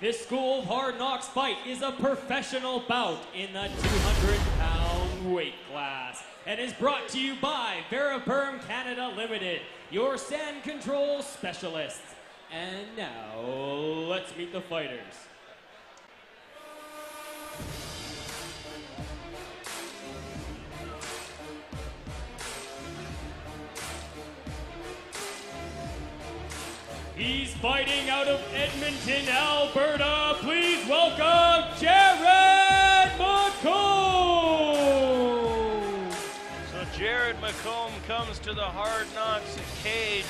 This School of Hard Knocks fight is a professional bout in the 200-pound weight class and is brought to you by Veriperm Canada Limited, your sand control specialists. And now, let's meet the fighters. He's fighting out of Edmonton, Alberta. Please welcome Jared McComb. So Jared McComb comes to the Hard Knocks cage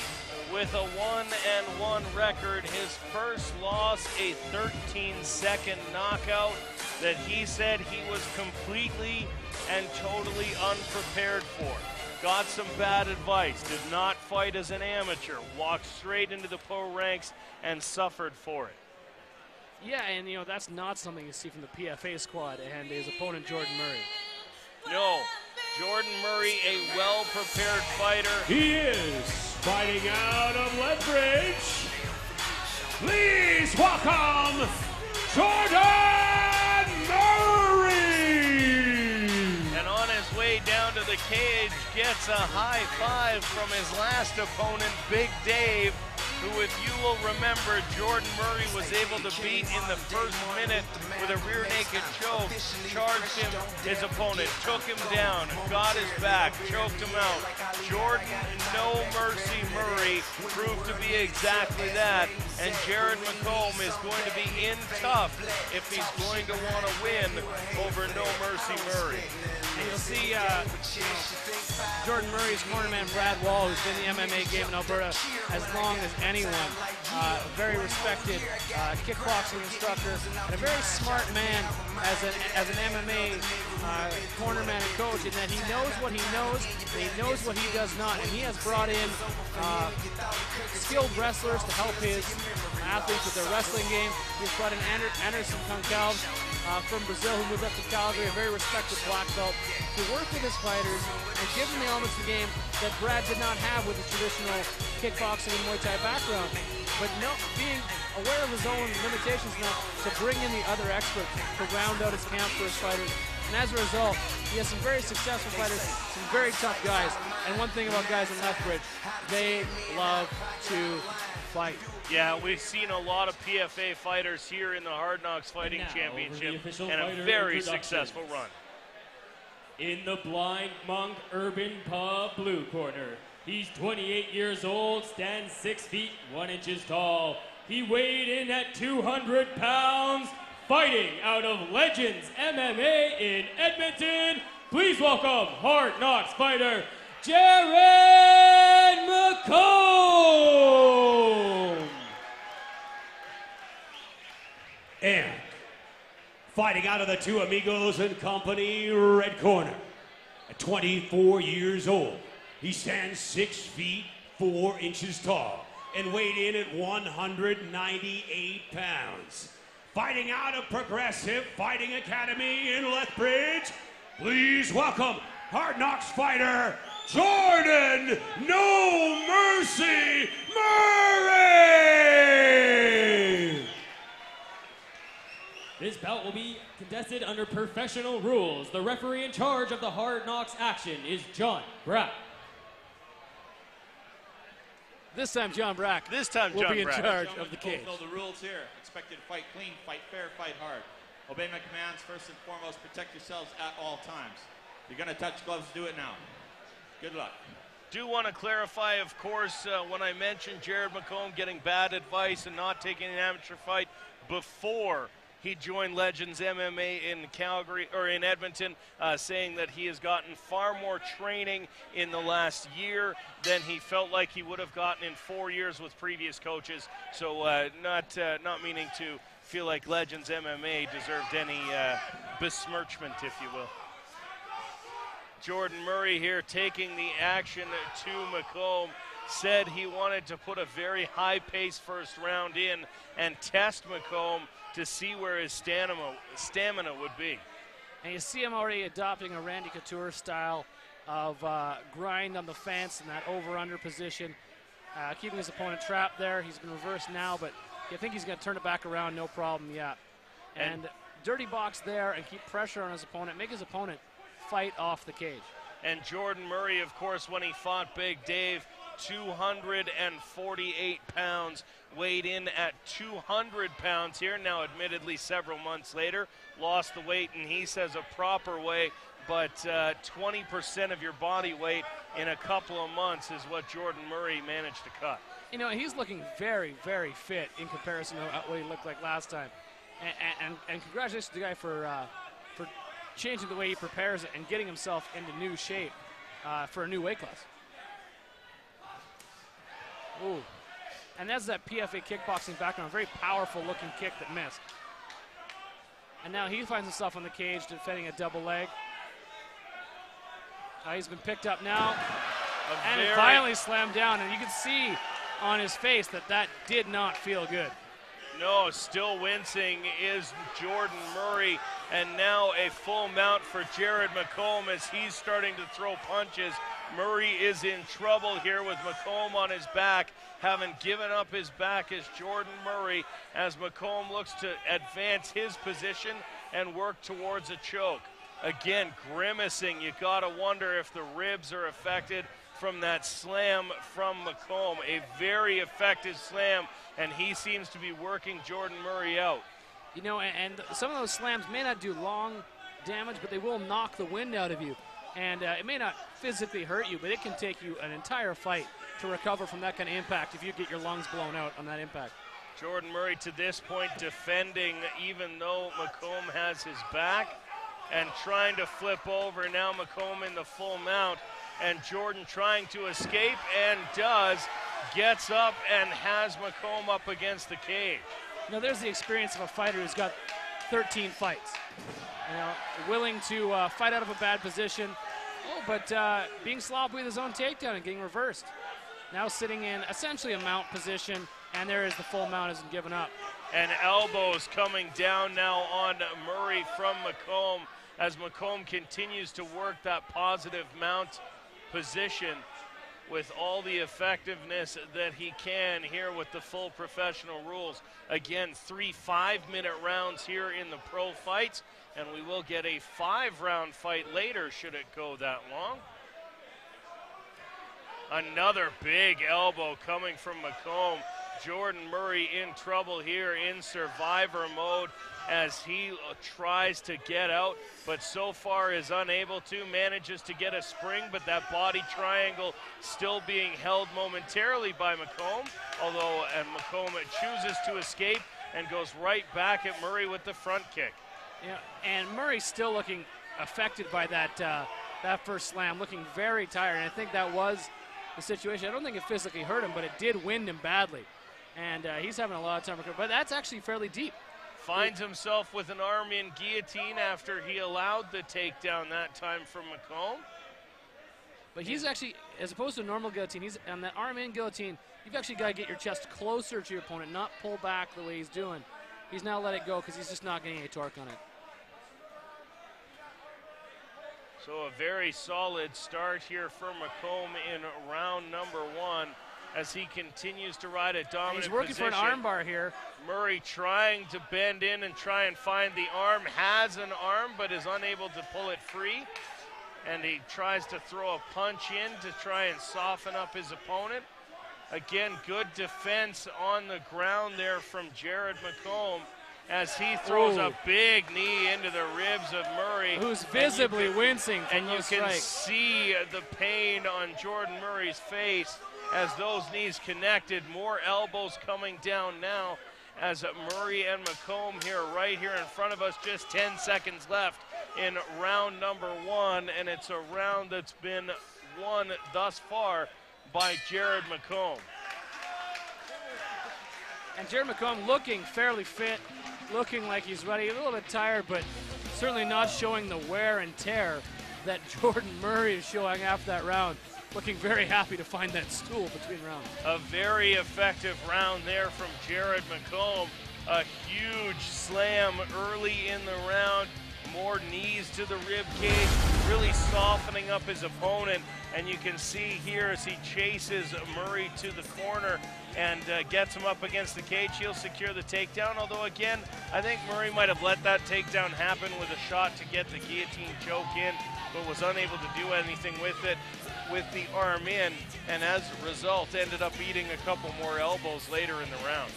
with a 1-1 record. His first loss, a 13-second knockout that he said he was completely and totally unprepared for. Got some bad advice, did not fight as an amateur, walked straight into the pro ranks and suffered for it. Yeah, and you know, that's not something you see from the PFA squad and his opponent Jordan Murray. No, Jordan Murray, a well-prepared fighter. He is fighting out of Lethbridge. Please welcome Jordan Murray. And on his way down to the cage, gets a high five from his last opponent, Big Dave, who, if you will remember, Jordan Murray was able to beat in the first minute with a rear naked choke, charged him, his opponent, took him down, got his back, choked him out. Jordan, no mercy Murray, proved to be exactly that, and Jared McComb is going to be in tough if he's going to want to win over No Mercy Murray. And you'll see Jordan Murray's cornerman Brad Wall, who's been in the MMA game in Alberta as long as anyone. A very respected kickboxing instructor and a very smart man as an MMA cornerman and coach, in that he knows what he knows and he knows what he does not. And he has brought in skilled wrestlers to help his athletes with their wrestling game. He's brought in Anderson Concalves from Brazil, who moved up to Calgary, a very respected black belt, to work with his fighters and give them the elements of the game that Brad did not have with the traditional kickboxing and Muay Thai background. But being aware of his own limitations enough to bring in the other experts to round out his camp for his fighters. And as a result, he has some very successful fighters, some very tough guys. And one thing about guys in Lethbridge, they love to fight. Yeah, we've seen a lot of PFA fighters here in the Hard Knocks Fighting Championship, and a very successful run. In the Blind Monk Urban Pub blue corner, he's 28 years old, stands 6 feet 1 inches tall. He weighed in at 200 pounds, fighting out of Legends MMA in Edmonton. Please welcome Hard Knocks fighter Jared McComb. And fighting out of the Two Amigos and Company red corner, at 24 years old, he stands 6 feet 4 inches tall and weighed in at 198 pounds. Fighting out of Progressive Fighting Academy in Lethbridge, please welcome Hard Knocks fighter Jordan No Mercy Murray. This bout will be contested under professional rules. The referee in charge of the Hard Knocks action is John Brack. This time, John Brack will be in charge of the cage. Know the rules here. Expected to fight clean, fight fair, fight hard. Obey my commands. First and foremost, protect yourselves at all times. You're going to touch gloves, do it now. Good luck. Do want to clarify, of course, when I mentioned Jared McComb getting bad advice and not taking an amateur fight before he joined Legends MMA in Calgary, or in Edmonton, saying that he has gotten far more training in the last year than he felt like he would have gotten in 4 years with previous coaches. So not meaning to feel like Legends MMA deserved any besmirchment, if you will. Jordan Murray here taking the action to McComb. Said he wanted to put a very high-paced first round in and test McComb to see where his stamina would be. And you see him already adopting a Randy Couture style of grind on the fence in that over-under position, keeping his opponent trapped there. He's been reversed now, but You think he's going to turn it back around, no problem, yeah. And dirty box there and keep pressure on his opponent, make his opponent fight off the cage. And Jordan Murray, of course, when he fought Big Dave, 248 pounds, weighed in at 200 pounds here. Now, admittedly, several months later, lost the weight, and he says a proper way, but 20% of your body weight in a couple of months is what Jordan Murray managed to cut. You know, he's looking very, very fit in comparison to what he looked like last time. And congratulations to the guy for changing the way he prepares it and getting himself into new shape for a new weight class. Ooh. And that's that PFA kickboxing background, very powerful looking kick that missed. And now he finds himself on the cage defending a double leg. He's been picked up now and violently slammed down, and you can see on his face that did not feel good. No, still wincing is Jordan Murray, and now a full mount for Jared McComb as he's starting to throw punches. Murray is in trouble here with McComb on his back, having given up his back as Jordan Murray, as McComb looks to advance his position and work towards a choke. Again, grimacing. You gotta wonder if the ribs are affected from that slam from McComb. A very effective slam, and he seems to be working Jordan Murray out. You know, and some of those slams may not do long damage, but they will knock the wind out of you. And it may not physically hurt you, but it can take you an entire fight to recover from that kind of impact if you get your lungs blown out on that impact. Jordan Murray to this point defending even though McComb has his back and trying to flip over. Now McComb in the full mount, and Jordan trying to escape and does. Gets up and has McComb up against the cage. Now there's the experience of a fighter who's got 13 fights. You know, willing to fight out of a bad position, but being sloppy with his own takedown and getting reversed. Now sitting in essentially a mount position, and there is the full mount, isn't given up. And elbows coming down now on Murray from McComb as McComb continues to work that positive mount position with all the effectiveness that he can here with the full professional rules. Again, 3 5-minute rounds here in the pro fights, and we will get a 5-round fight later should it go that long. Another big elbow coming from McComb. Jordan Murray in trouble here in survivor mode as he tries to get out, but so far is unable to, manages to get a spring, but that body triangle still being held momentarily by McComb, although McComb chooses to escape and goes right back at Murray with the front kick. Yeah, and Murray's still looking affected by that first slam, looking very tired, and I think that was the situation. I don't think it physically hurt him, but it did wind him badly, and he's having a lot of time to recover, but that's actually fairly deep. Finds himself with an arm in guillotine after he allowed the takedown that time from McComb. But he's actually, as opposed to a normal guillotine, he's on that arm in guillotine, you've actually got to get your chest closer to your opponent, not pull back the way he's doing. He's now let it go because he's just not getting any torque on it. So a very solid start here for McComb in round number 1. As he continues to ride a dominant He's working position. for an armbar here. Murray trying to bend in and try and find the arm. Has an arm, but is unable to pull it free. And he tries to throw a punch in to try and soften up his opponent. Again, good defense on the ground there from Jared McComb as he throws a big knee into the ribs of Murray. Who's visibly wincing from those strikes. And you can see the pain on Jordan Murray's face as those knees connected. More elbows coming down now as Murray and McComb here, right here in front of us. Just 10 seconds left in round number 1, and it's a round that's been won thus far by Jared McComb. And Jared McComb looking fairly fit, looking like he's ready, a little bit tired, but certainly not showing the wear and tear that Jordan Murray is showing after that round. Looking very happy to find that stool between rounds. A very effective round there from Jared McComb. A huge slam early in the round. more knees to the rib cage, really softening up his opponent. And you can see here as he chases Murray to the corner and gets him up against the cage, he'll secure the takedown. Although again, I think Murray might have let that takedown happen with a shot to get the guillotine choke in, but was unable to do anything with it with the arm in, and as a result ended up eating a couple more elbows later in the round.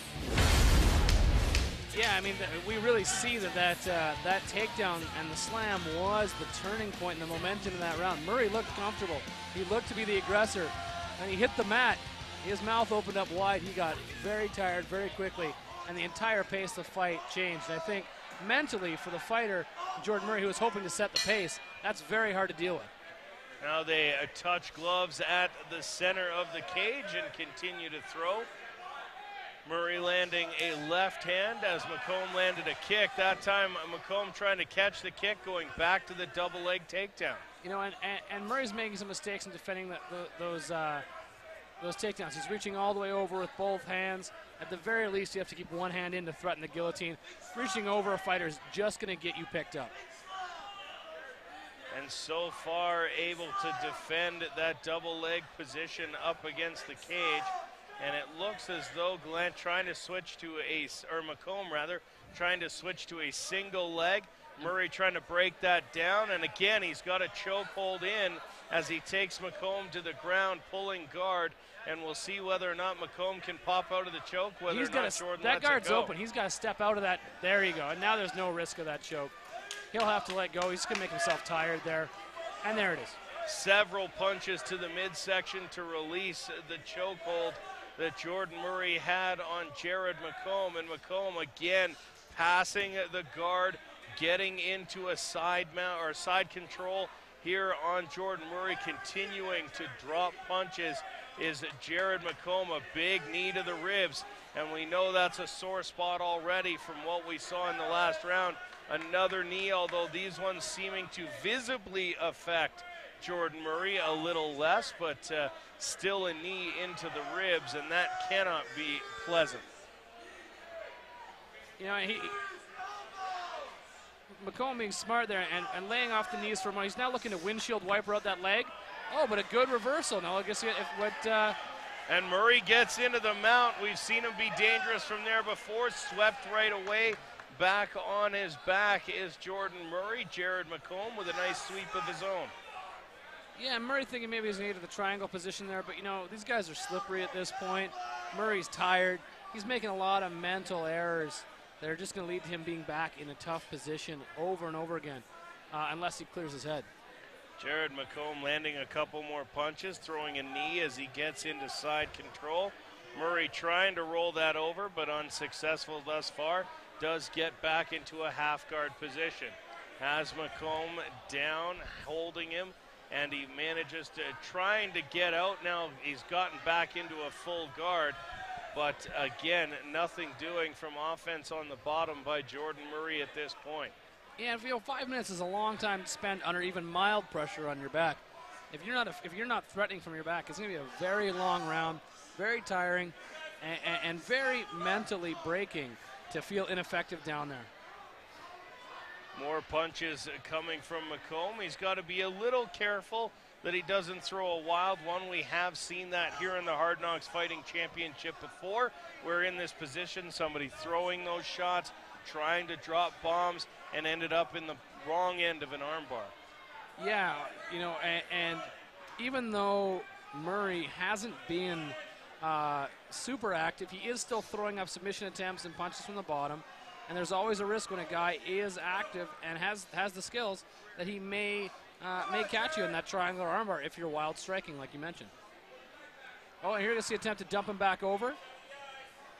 Yeah, I mean, we really see that takedown and the slam was the turning point in the momentum in that round. Murray looked comfortable. He looked to be the aggressor. And he hit the mat. His mouth opened up wide. He got very tired very quickly, and the entire pace of the fight changed. I think mentally for the fighter, Jordan Murray, who was hoping to set the pace, that's very hard to deal with. Now they touch gloves at the center of the cage and continue to throw. Murray landing a left hand as McComb landed a kick. That time McComb trying to catch the kick, going back to the double leg takedown. You know, and Murray's making some mistakes in defending those takedowns. He's reaching all the way over with both hands. At the very least, you have to keep one hand in to threaten the guillotine. Reaching over a fighter is just going to get you picked up. And so far able to defend that double leg position up against the cage. And it looks as though Glenn trying to switch to McComb rather, trying to switch to a single leg. Murray trying to break that down, and again he's got a chokehold in as he takes McComb to the ground, pulling guard, and we'll see whether or not McComb can pop out of the choke, whether or not Jordan that lets guard's it go. open. He's got to step out of that. There you go. And now there's no risk of that choke. He'll have to let go. He's going to make himself tired there. And there it is. Several punches to the midsection to release the chokehold that Jordan Murray had on Jared McComb. And McComb again passing the guard, getting into a side mount or side control here on Jordan Murray, continuing to drop punches is Jared McComb. A big knee to the ribs, and we know that's a sore spot already from what we saw in the last round. Another knee, although these ones seeming to visibly affect Jordan Murray a little less, but still a knee into the ribs, and that cannot be pleasant. You know, McComb being smart there and laying off the knees for a moment. He's now looking to windshield wiper out that leg. Oh, but a good reversal. Now I guess and Murray gets into the mount. We've seen him be dangerous from there before. Swept right away. Back on his back is Jordan Murray. Jared McComb with a nice sweep of his own. Yeah, Murray thinking maybe he's going to get to the triangle position there, but you know, these guys are slippery at this point. Murray's tired. He's making a lot of mental errors that are just going to lead to him being back in a tough position over and over again, unless he clears his head. Jared McComb landing a couple more punches, throwing a knee as he gets into side control. Murray trying to roll that over, but unsuccessful thus far. Does get back into a half guard position. Has McComb down, holding him, and he manages to trying to get out. Now he's gotten back into a full guard, but again, nothing doing from offense on the bottom by Jordan Murray at this point. Yeah, you know, 5 minutes is a long time to spend under even mild pressure on your back. If you're not threatening from your back, it's going to be a very long round, very tiring, and very mentally breaking to feel ineffective down there. More punches coming from McComb. He's got to be a little careful that he doesn't throw a wild one. We have seen that here in the Hard Knocks Fighting Championship before. We're in this position, somebody throwing those shots, trying to drop bombs, and ended up in the wrong end of an armbar. Yeah, you know, and even though Murray hasn't been super active, he is still throwing up submission attempts and punches from the bottom. And there's always a risk when a guy is active and has the skills that he may catch you in that triangular armbar if you're wild striking, like you mentioned. Oh, and here you see attempt to dump him back over.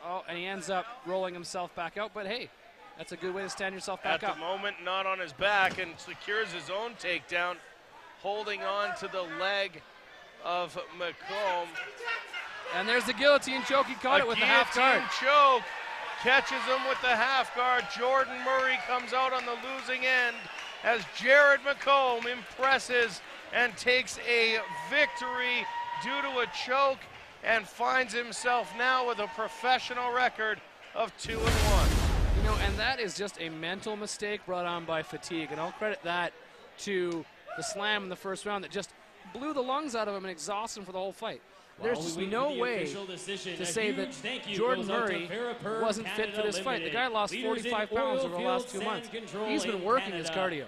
Oh, and he ends up rolling himself back out. But hey, that's a good way to stand yourself back up. At the moment, not on his back, and secures his own takedown, holding on to the leg of McComb. And there's the guillotine choke. He caught it with the half guard. Choke. Catches him with the half guard. Jordan Murray comes out on the losing end as Jared McComb impresses and takes a victory due to a choke and finds himself now with a professional record of 2-1. You know, and that is just a mental mistake brought on by fatigue, and I'll credit that to the slam in the first round that just blew the lungs out of him and exhausted him for the whole fight. There's just no way to say that Jordan Murray wasn't fit for this fight. The guy lost 45 pounds over the last 2 months. He's been working his cardio.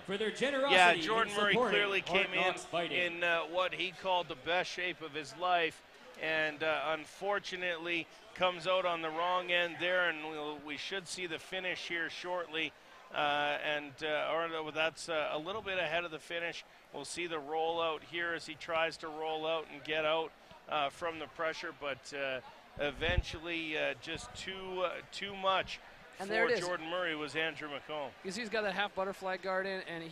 Yeah, Jordan Murray clearly came in what he called the best shape of his life, and unfortunately comes out on the wrong end there, and we should see the finish here shortly. That's a little bit ahead of the finish. We'll see the rollout here as he tries to roll out and get out from the pressure, but eventually just too much and for Jordan Murray was Andrew McComb. You see he's got that half butterfly guard in, and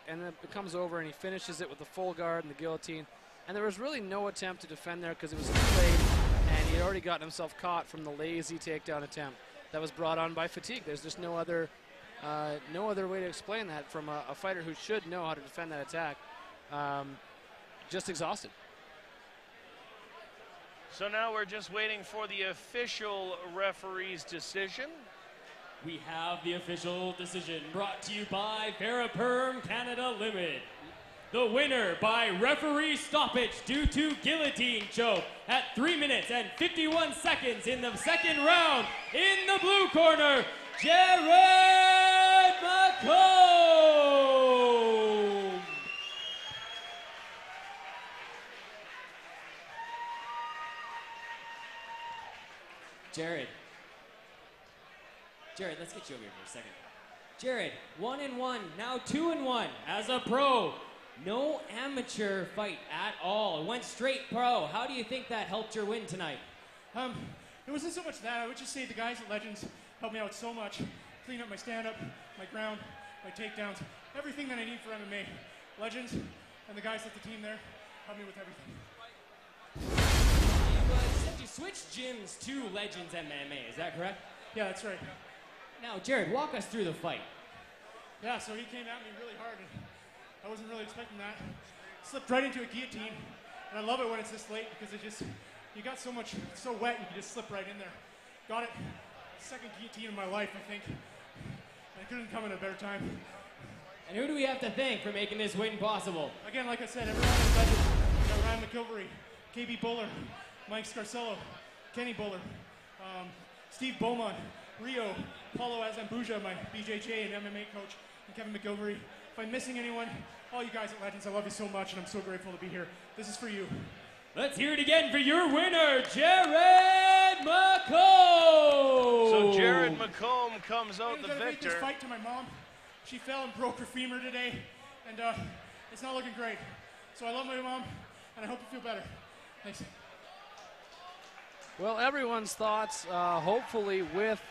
then it comes over and he finishes it with the full guard and the guillotine. And there was really no attempt to defend there because it was too late, and he had already gotten himself caught from the lazy takedown attempt that was brought on by fatigue. There's just no other way to explain that from a fighter who should know how to defend that attack. Just exhausted. So now we're just waiting for the official referee's decision. We have the official decision brought to you by Veraperm Canada Limited. The winner by referee stoppage due to guillotine choke at 3 minutes and 51 seconds in the second round. In the blue corner, Jared McComb. Jared, let's get you over here for a second. Jared, 1-1, now 2-1 as a pro. No amateur fight at all. It went straight pro. How do you think that helped your win tonight? It wasn't so much that. I would just say the guys at Legends helped me out so much. Clean up my stand-up, my ground, my takedowns, everything that I need for MMA. Legends and the guys at the team there helped me with everything. You switched gyms to Legends MMA, is that correct? Yeah, that's right. Now, Jared, walk us through the fight. Yeah, so he came at me really hard, and I wasn't really expecting that. Slipped right into a guillotine, and I love it when it's this late because you got so much, it's so wet, you can just slip right in there. Got it. Second guillotine of my life, I think. I couldn't come at a better time. And who do we have to thank for making this win possible? Again, like I said, everyone is Legends. You got Ryan McIlvery, KB Buller, Mike Scarcello, Kenny Buller, Steve Beaumont, Rio, Paulo Azambuja, my BJJ and MMA coach, and Kevin McIlvery. If I'm missing anyone, all you guys at Legends, I love you so much, and I'm so grateful to be here. This is for you. Let's hear it again for your winner, Jared McComb! So Jared McComb comes out the victor. This fight to my mom. She fell and broke her femur today, and it's not looking great. So I love my mom, and I hope you feel better. Thanks. Well, everyone's thoughts, hopefully with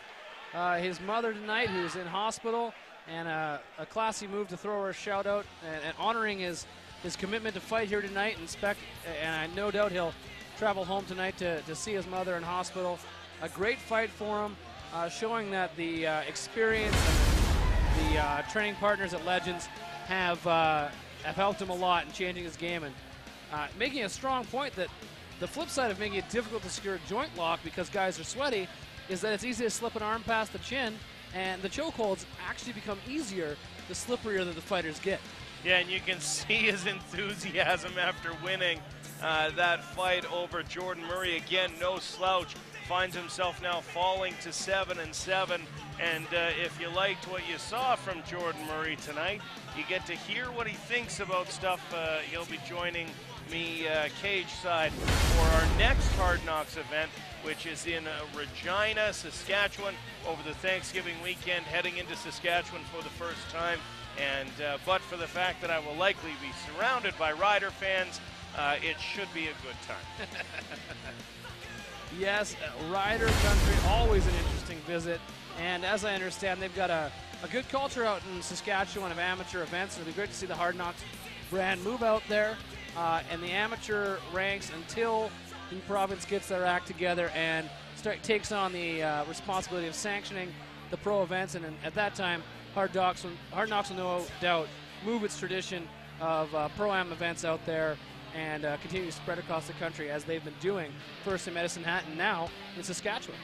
his mother tonight, who's in hospital, and a classy move to throw her a shout out and honoring his commitment to fight here tonight. And I no doubt he'll travel home tonight to see his mother in hospital. A great fight for him, showing that the experience and the training partners at Legends have helped him a lot in changing his game, and making a strong point that the flip side of making it difficult to secure a joint lock because guys are sweaty is that it's easy to slip an arm past the chin, and the chokeholds actually become easier the slipperier that the fighters get. Yeah, and you can see his enthusiasm after winning that fight over Jordan Murray. Again, no slouch. Finds himself now falling to 7-7. And if you liked what you saw from Jordan Murray tonight, you get to hear what he thinks about stuff. He'll be joining me cage side for our next Hard Knocks event, which is in Regina, Saskatchewan, over the Thanksgiving weekend, heading into Saskatchewan for the first time. And but for the fact that I will likely be surrounded by Rider fans, it should be a good time. Yes, Rider country, always an interesting visit. And as I understand, they've got a good culture out in Saskatchewan of amateur events. It'll be great to see the Hard Knocks brand move out there and the amateur ranks until the province gets their act together and takes on the responsibility of sanctioning the pro events. And at that time, Hard Knocks will no doubt move its tradition of pro-am events out there and continue to spread across the country as they've been doing, first in Medicine Hat and now in Saskatchewan.